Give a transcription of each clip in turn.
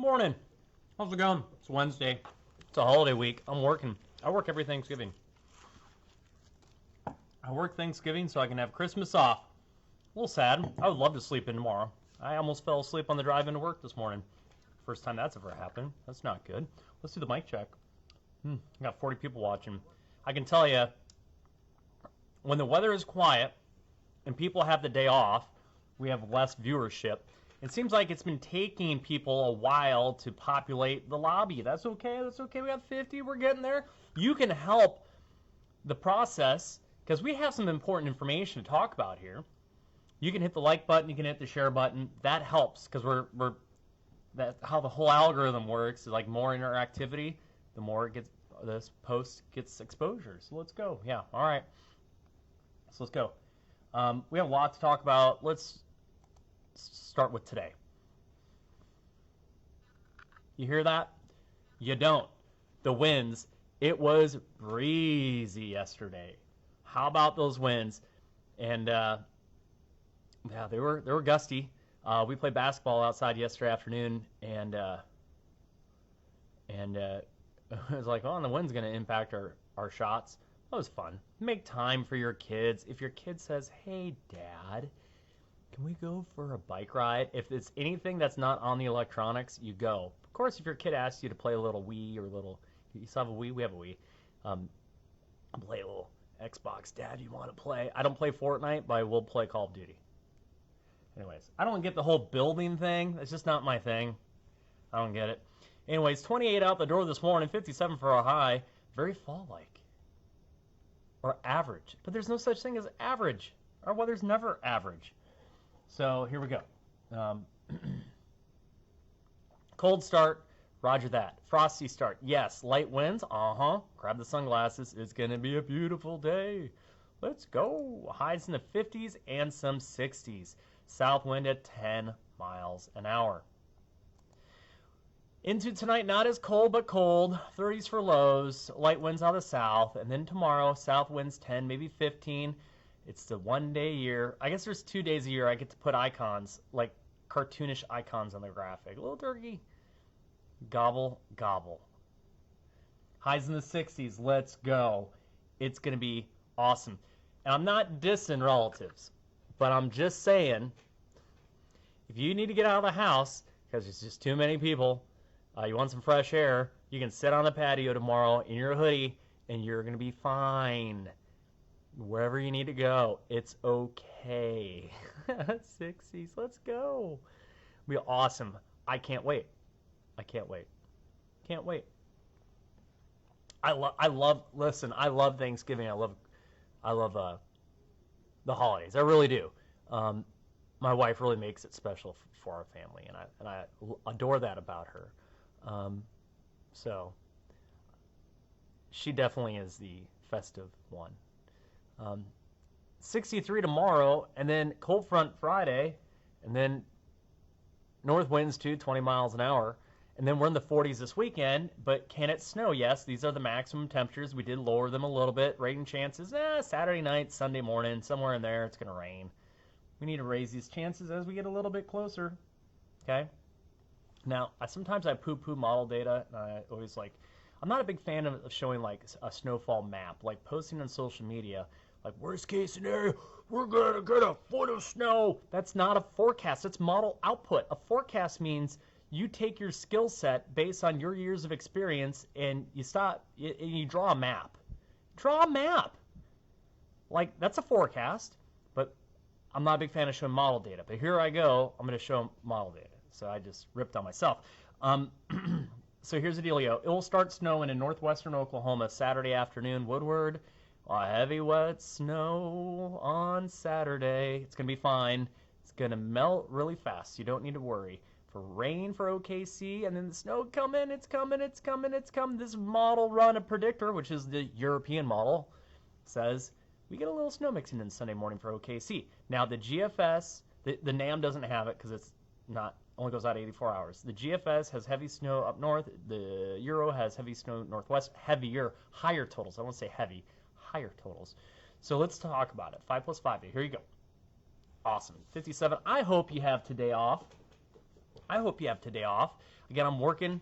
Morning. How's it going? It's Wednesday. It's a holiday week. I'm working. I work every Thanksgiving. I work Thanksgiving so I can have Christmas off. A little sad. I would love to sleep in tomorrow. I almost fell asleep on the drive into work this morning. First time that's ever happened. That's not good. Let's do the mic check. I got 40 people watching. I can tell you, when the weather is quiet and people have the day off, we have less viewership. It seems like it's been taking people a while to populate the lobby. That's okay. That's okay. We got 50. We're getting there. You can help the process because we have some important information to talk about here. You can hit the like button. You can hit the share button. That helps because that's how the whole algorithm works. Is like more interactivity, the more it gets, this post gets exposure. So let's go. Yeah. All right. So let's go. We have a lot to talk about. Let's start with today. You hear that? You don't. The winds. It was breezy yesterday. How about those winds? And yeah, they were gusty. We played basketball outside yesterday afternoon, and it was like, oh, and the wind's going to impact our shots. That was fun. Make time for your kids. If your kid says, hey, Dad, can we go for a bike ride? If it's anything that's not on the electronics, you go. Of course, if your kid asks you to play a little Wii or you still have a Wii? We have a Wii. Play a little Xbox. Dad, you want to play? I don't play Fortnite, but I will play Call of Duty. Anyways, I don't get the whole building thing. It's just not my thing. I don't get it. Anyways, 28 out the door this morning, 57 for a high. Very fall-like. Or average. But there's no such thing as average. Our weather's never average. So here we go. Cold start, roger that. Frosty start, yes. Light winds, grab the sunglasses. It's going to be a beautiful day. Let's go. Highs in the 50s and some 60s. South wind at 10 miles an hour. Into tonight, not as cold, but cold. 30s for lows. Light winds out of the south. And then tomorrow, south winds 10, maybe 15. It's the 1 day a year. I guess there's 2 days a year I get to put icons, like cartoonish icons on the graphic. Little turkey. Gobble, gobble. Highs in the 60s. Let's go. It's going to be awesome. And I'm not dissing relatives, but I'm just saying, if you need to get out of the house because there's just too many people, you want some fresh air, you can sit on the patio tomorrow in your hoodie and you're going to be fine. Wherever you need to go, it's okay. 60s, let's go. It'll be awesome. I can't wait. I can't wait. Can't wait. I love Thanksgiving. I love the holidays. I really do. My wife really makes it special for our family, and I adore that about her. So she definitely is the festive one. 63 tomorrow, and then cold front Friday, and then north winds 20 miles an hour, and then we're in the 40s this weekend. But can it snow? Yes, these are the maximum temperatures. We did lower them a little bit. Rain chances, Saturday night, Sunday morning, somewhere in there, it's going to rain. We need to raise these chances as we get a little bit closer. Okay? Now, sometimes I poo-poo model data, and I always I'm not a big fan of showing like a snowfall map, like posting on social media, like worst case scenario, we're gonna get a foot of snow. That's not a forecast, that's model output. A forecast means you take your skill set based on your years of experience and you draw a map. Draw a map. Like, that's a forecast, but I'm not a big fan of showing model data. But here I go, I'm gonna show model data. So I just ripped on myself. So here's the dealio. It will start snowing in northwestern Oklahoma Saturday afternoon. Woodward, heavy wet snow on Saturday. It's going to be fine. It's going to melt really fast. You don't need to worry. For rain for OKC, and then the snow coming. It's coming. This model run a predictor, which is the European model, says we get a little snow mixing in Sunday morning for OKC. Now the GFS, the NAM doesn't have it because it's not, only goes out 84 hours. The GFS has heavy snow up north. The Euro has heavy snow northwest. Higher totals. I won't say heavy, higher totals. So let's talk about it. 5 plus 5. Here you go. Awesome. 57. I hope you have today off. I hope you have today off. Again, I'm working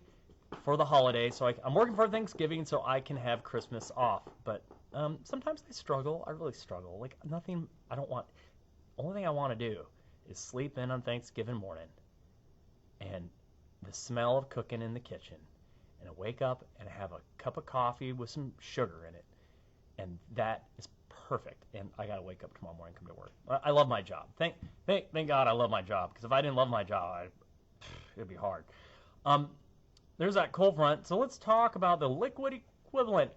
for the holiday, so I'm working for Thanksgiving so I can have Christmas off. But sometimes I struggle. I really struggle. Like nothing. I don't want. Only thing I want to do is sleep in on Thanksgiving morning, and the smell of cooking in the kitchen, and I wake up and I have a cup of coffee with some sugar in it, and that is perfect. And I gotta wake up tomorrow morning and come to work. I love my job. Thank God I love my job, because if I didn't love my job, it'd be hard. There's that cold front. So let's talk about the liquid equivalent.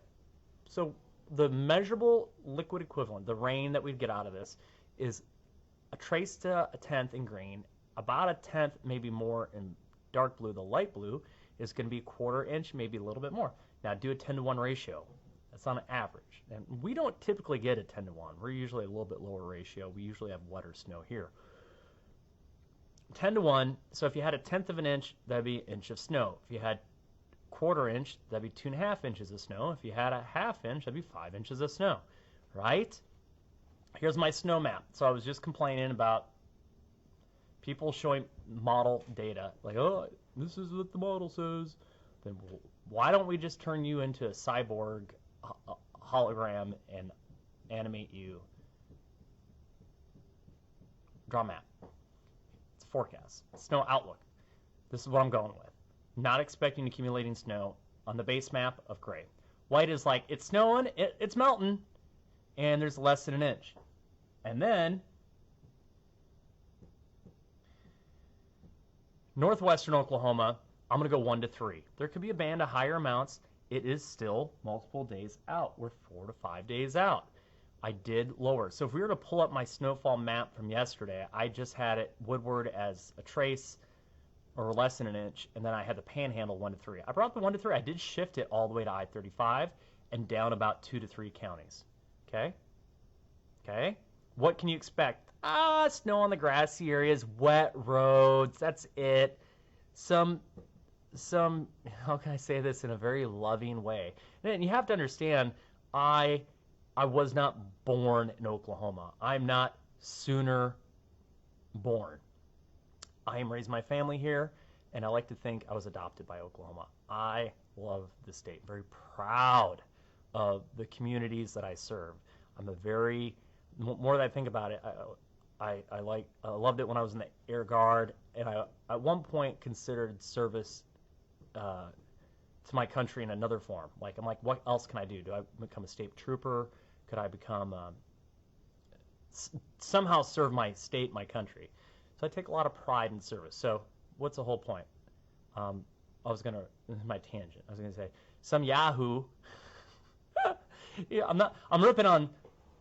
So the measurable liquid equivalent, the rain that we'd get out of this, is a trace to a tenth in green, about a tenth, maybe more in dark blue. The light blue is going to be a quarter inch, maybe a little bit more. Now do a 10-to-1 ratio. That's on an average. And we don't typically get a 10-to-1. We're usually a little bit lower ratio. We usually have wetter snow here. 10-to-1, so if you had a tenth of an inch, that'd be an inch of snow. If you had quarter inch, that'd be 2.5 inches of snow. If you had a half inch, that'd be 5 inches of snow, right? Here's my snow map. So I was just complaining about people showing model data, like, oh, this is what the model says. Then why don't we just turn you into a cyborg hologram and animate you? Draw a map. It's a forecast. Snow outlook. This is what I'm going with. Not expecting accumulating snow on the base map of gray. White is like, it's snowing, it's melting, and there's less than an inch. And then northwestern Oklahoma, I'm going to go 1 to 3. There could be a band of higher amounts. It is still multiple days out. We're 4 to 5 days out. I did lower. So if we were to pull up my snowfall map from yesterday, I just had it Woodward as a trace or less than an inch, and then I had the panhandle 1 to 3. I brought the 1 to 3. I did shift it all the way to I-35 and down about 2 to 3 counties. Okay? Okay? What can you expect? Snow on the grassy areas, wet roads, that's it. Some, how can I say this in a very loving way? And you have to understand, I was not born in Oklahoma. I'm not Sooner born. I am raised my family here, and I like to think I was adopted by Oklahoma. I love the state. Very proud of the communities that I serve. I'm a very, more that I think about it, I loved it when I was in the Air Guard, and I at one point considered service to my country in another form. Like, I'm like, what else can I do? Do I become a state trooper? Could I become somehow serve my state, my country? So I take a lot of pride in service. So what's the whole point? This is my tangent. I was gonna say some Yahoo. Yeah, I'm ripping on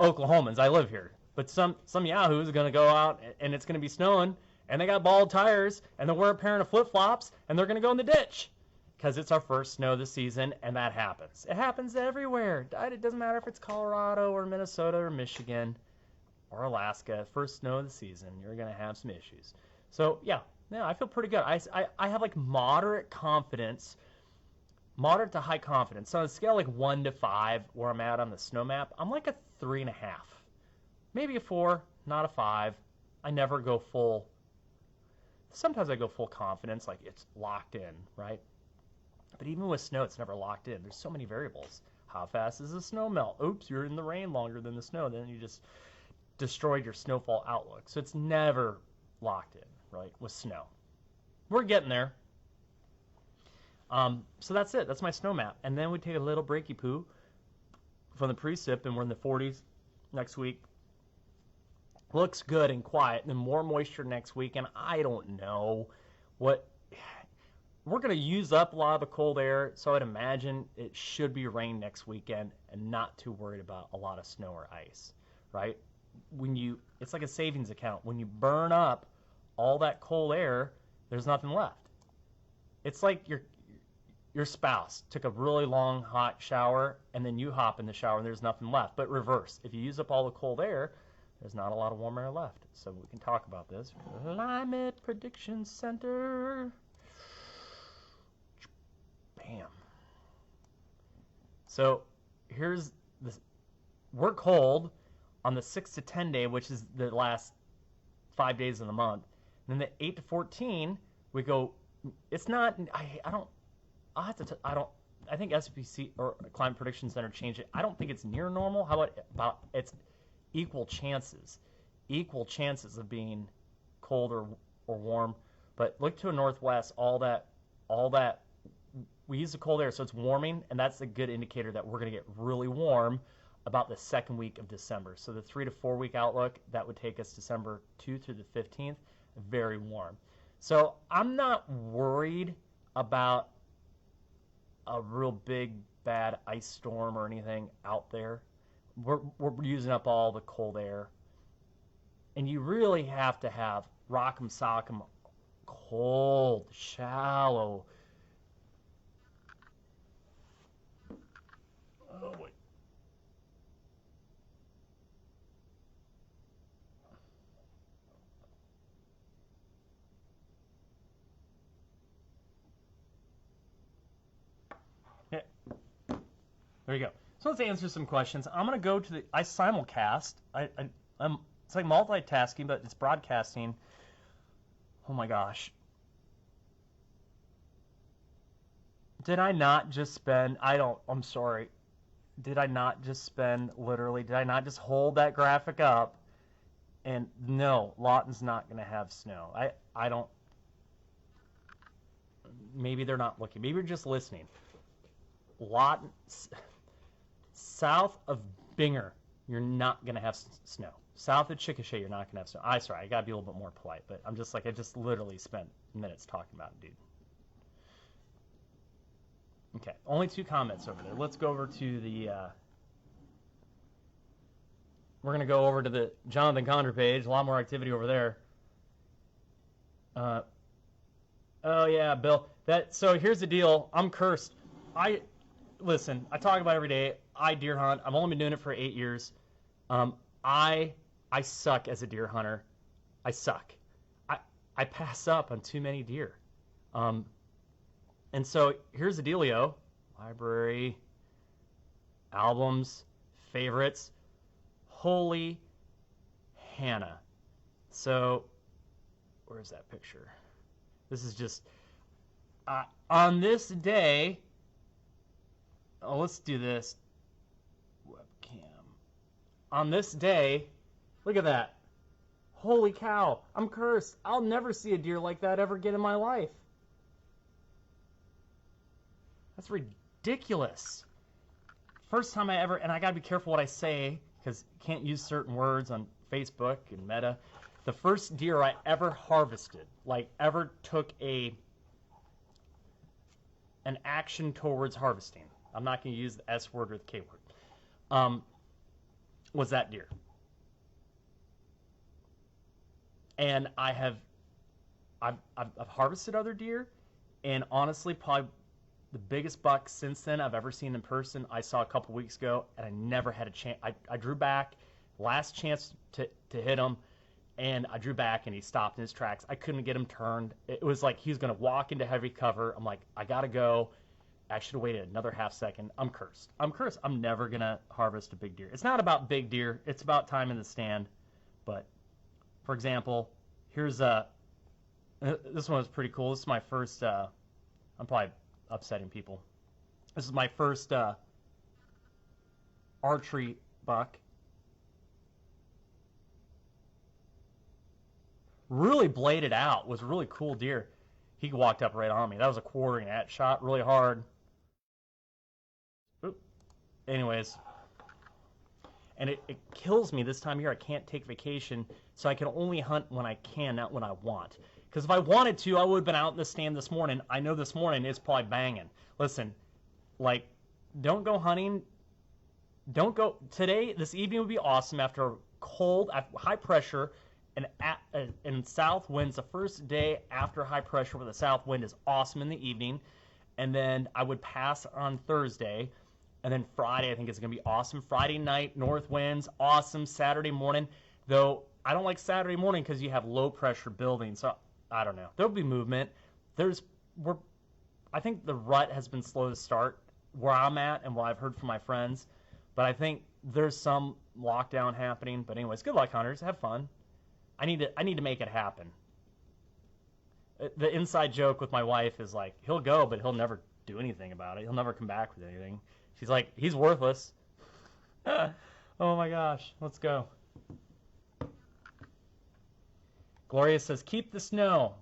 Oklahomans. I live here. But some Yahoo is going to go out and it's going to be snowing and they got bald tires and they'll wear a pair of flip-flops and they're going to go in the ditch because it's our first snow this season, and that happens. It happens everywhere. It doesn't matter if it's Colorado or Minnesota or Michigan or Alaska. First snow of the season, you're going to have some issues. So, yeah, I feel pretty good. I have like moderate confidence, moderate to high confidence. So on a scale like 1 to 5 where I'm at on the snow map, I'm like a 3.5. Maybe a 4, not a 5. I never go full. Sometimes I go full confidence, like it's locked in, right? But even with snow, it's never locked in. There's so many variables. How fast does the snow melt? Oops, you're in the rain longer than the snow. Then you just destroyed your snowfall outlook. So it's never locked in, right, with snow. We're getting there. So that's it. That's my snow map. And then we take a little breaky poo from the precip, and we're in the 40s next week. Looks good and quiet, and then more moisture next week, and I don't know what. We're going to use up a lot of the cold air, so I'd imagine it should be rain next weekend and not too worried about a lot of snow or ice, right? It's like a savings account. When you burn up all that cold air, there's nothing left. It's like your spouse took a really long hot shower, and then you hop in the shower and there's nothing left. But reverse, if you use up all the cold air, there's not a lot of warm air left. So we can talk about this. Climate Prediction Center. Bam. So here's this. We're cold on the 6 to 10 day, which is the last 5 days of the month. And then the 8 to 14, We go. It's not. I don't. I have to. I don't. I think SPC or Climate Prediction Center changed it. I don't think it's near normal. How about it's equal chances, of being cold or warm. But look to the northwest. All that. We use the cold air, so it's warming, and that's a good indicator that we're going to get really warm about the second week of December. So the 3 to 4 week outlook, that would take us December 2 through the 15th, very warm. So I'm not worried about a real big bad ice storm or anything out there. We're using up all the cold air. And you really have to have rock'em sock'em, cold, shallow. Oh, wait. Yeah. There you go. So let's answer some questions. I'm going to go to I simulcast. It's like multitasking, but it's broadcasting. Oh my gosh. Did I not just spend, I'm sorry. Did I not just hold that graphic up? And no, Lawton's not going to have snow. I don't, maybe they're not looking. Maybe you're just listening. Lawton, south of Binger, you're not going to have snow. South of Chickasha, you're not going to have snow. Sorry, I got to be a little bit more polite, but I'm just like, I just literally spent minutes talking about it, dude. Okay, only 2 comments over there. Let's go over to the, we're going to go over to the Jonathan Conder page. A lot more activity over there. Oh yeah, Bill. So here's the deal. I'm cursed. Listen, I talk about it every day. I deer hunt. I've only been doing it for 8 years. I suck as a deer hunter. I suck. I pass up on too many deer. And so here's the dealio. Library, albums, favorites. Holy Hannah. So where's that picture? This is just on this day. Oh, let's do this. Webcam. On this day, look at that. Holy cow, I'm cursed. I'll never see a deer like that ever again in my life. That's ridiculous. First time I ever, and I gotta be careful what I say, because you can't use certain words on Facebook and Meta. The first deer I ever harvested, like ever took an action towards harvesting. I'm not going to use the S word or the K word. Was that deer. And I've harvested other deer, and honestly, probably the biggest buck since then I've ever seen in person, I saw a couple weeks ago, and I never had a chance. I drew back, last chance to hit him, and I drew back, and he stopped in his tracks. I couldn't get him turned. It was like he was going to walk into heavy cover. I'm like, I got to go. I should have waited another half second. I'm cursed. I'm never going to harvest a big deer. It's not about big deer. It's about time in the stand. But, for example, here's this one was pretty cool. This is my first, I'm probably upsetting people. This is my first archery buck. Really bladed out. Was a really cool deer. He walked up right on me. That was a quartering at shot really hard. Oop. Anyways. And it kills me this time of year. I can't take vacation, so I can only hunt when I can, not when I want. Because if I wanted to, I would have been out in the stand this morning. I know this morning it's probably banging. Listen, like, don't go hunting. Don't go today. This evening would be awesome after cold, high pressure, and south winds. The first day after high pressure with a south wind is awesome in the evening. And then I would pass on Thursday. And then Friday, I think it's going to be awesome. Friday night, north winds, awesome. Saturday morning, though I don't like Saturday morning because you have low pressure building. So I don't know. There'll be movement. I think the rut has been slow to start where I'm at and what I've heard from my friends. But I think there's some lockdown happening. But anyways, good luck, hunters. Have fun. I need to make it happen. the inside joke with my wife is like, he'll go, but he'll never do anything about it. He'll never come back with anything. She's like, he's worthless. Oh my gosh, let's go. Gloria says, keep the snow.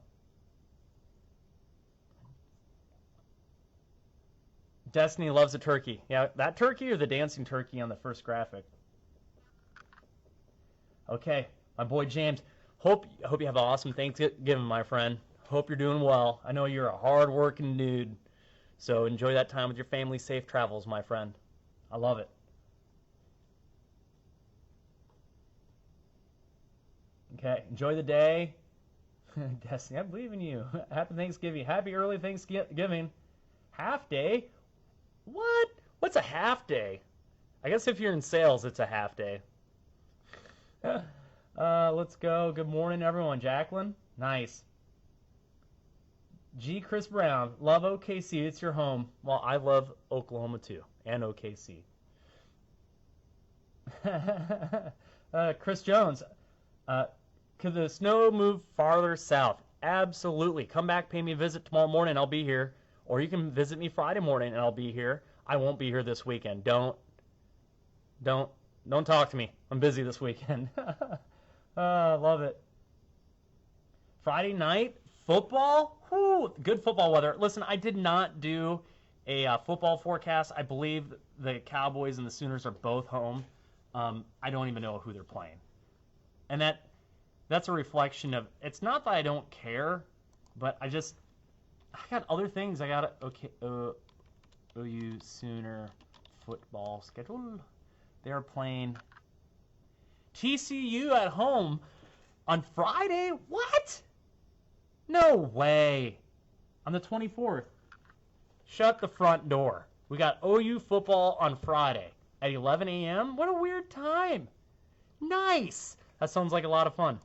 Destiny loves a turkey. Yeah, that turkey or the dancing turkey on the first graphic? Okay, my boy James. Hope you have an awesome Thanksgiving, my friend. Hope you're doing well. I know you're a hard-working dude. So enjoy that time with your family. Safe travels, my friend. I love it. Okay, enjoy the day. Destiny, I believe in you. Happy Thanksgiving. Happy early Thanksgiving. Half day? What? What's a half day? I guess if you're in sales, it's a half day. Let's go. Good morning, everyone. Jacqueline? Nice. G. Chris Brown. Love OKC. It's your home. Well, I love Oklahoma, too. And OKC. Chris Jones. Could the snow move farther south? Absolutely. Come back, pay me a visit tomorrow morning. I'll be here. Or you can visit me Friday morning, and I'll be here. I won't be here this weekend. Don't talk to me. I'm busy this weekend. Love it. Friday night, football? Whew, good football weather. Listen, I did not do a football forecast. I believe the Cowboys and the Sooners are both home. I don't even know who they're playing. And that's a reflection of, it's not that I don't care, but I got other things. I got OU Sooner football scheduled. They're playing TCU at home on Friday? What? No way. On the 24th. Shut the front door. We got OU football on Friday at 11 a.m. What a weird time. Nice. That sounds like a lot of fun.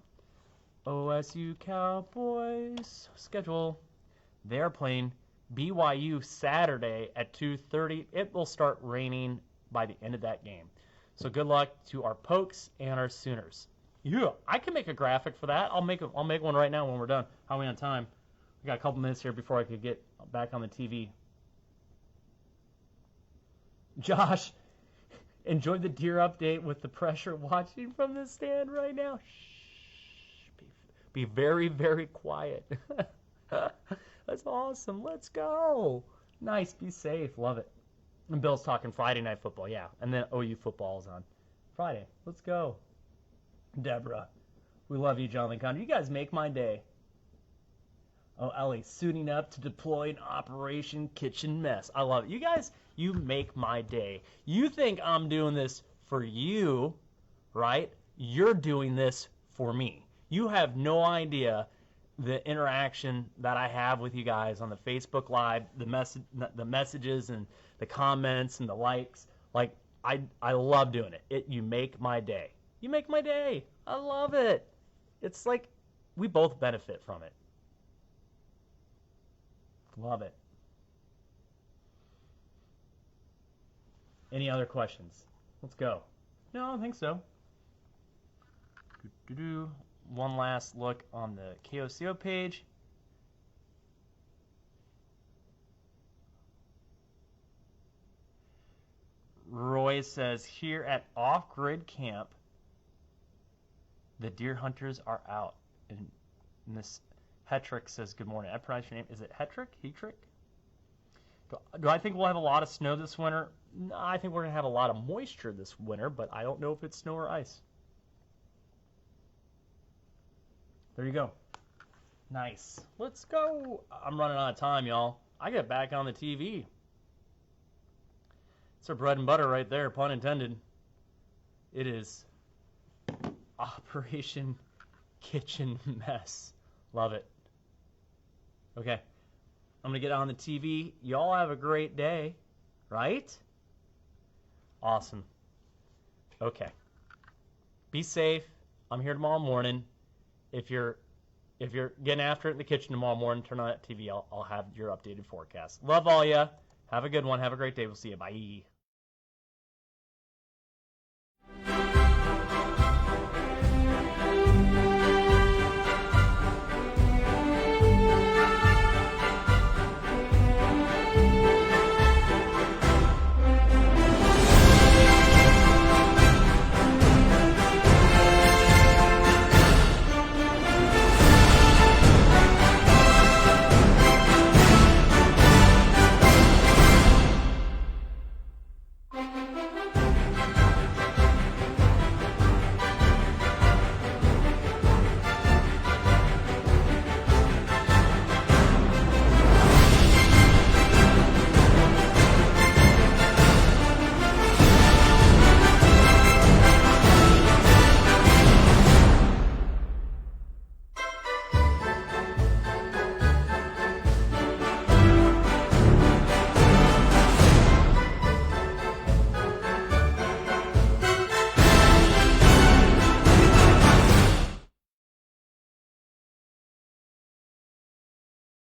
OSU Cowboys schedule. They're playing BYU Saturday at 2:30. It will start raining by the end of that game. So good luck to our Pokes and our Sooners. Yeah, I can make a graphic for that. I'll make one right now when we're done. How are we on time? We got a couple minutes here before I could get back on the TV. Josh, enjoy the deer update with the pressure watching from the stand right now. Shh. Be very, very quiet. That's awesome. Let's go. Nice. Be safe. Love it. And Bill's talking Friday night football. Yeah. And then OU football is on Friday. Let's go. Deborah. We love you, Jonathan Conder. You guys make my day. Oh, Ellie, suiting up to deploy an Operation Kitchen Mess. I love it. You guys, you make my day. You think I'm doing this for you, right? You're doing this for me. You have no idea the interaction that I have with you guys on the Facebook Live, the messages and the comments and the likes. Like, I love doing it. You make my day. You make my day. I love it. It's like we both benefit from it. Love it. Any other questions? Let's go. No, I don't think so. One last look on the KOCO page. Roy says, here at Off-Grid Camp, the deer hunters are out. And Miss Hetrick says, good morning. I pronounce your name. Is it Hetrick? Hetrick? Do I think we'll have a lot of snow this winter? No, I think we're going to have a lot of moisture this winter, but I don't know if it's snow or ice. There you go. Nice. Let's go. I'm running out of time, y'all. I get back on the TV. It's our bread and butter right there, pun intended. It is Operation Kitchen Mess. Love it. Okay. I'm going to get on the TV. Y'all have a great day, right? Awesome. Okay. Be safe. I'm here tomorrow morning. If you're getting after it in the kitchen tomorrow morning, turn on that TV. I'll have your updated forecast. Love all ya. Have a good one. Have a great day. We'll see you. Bye.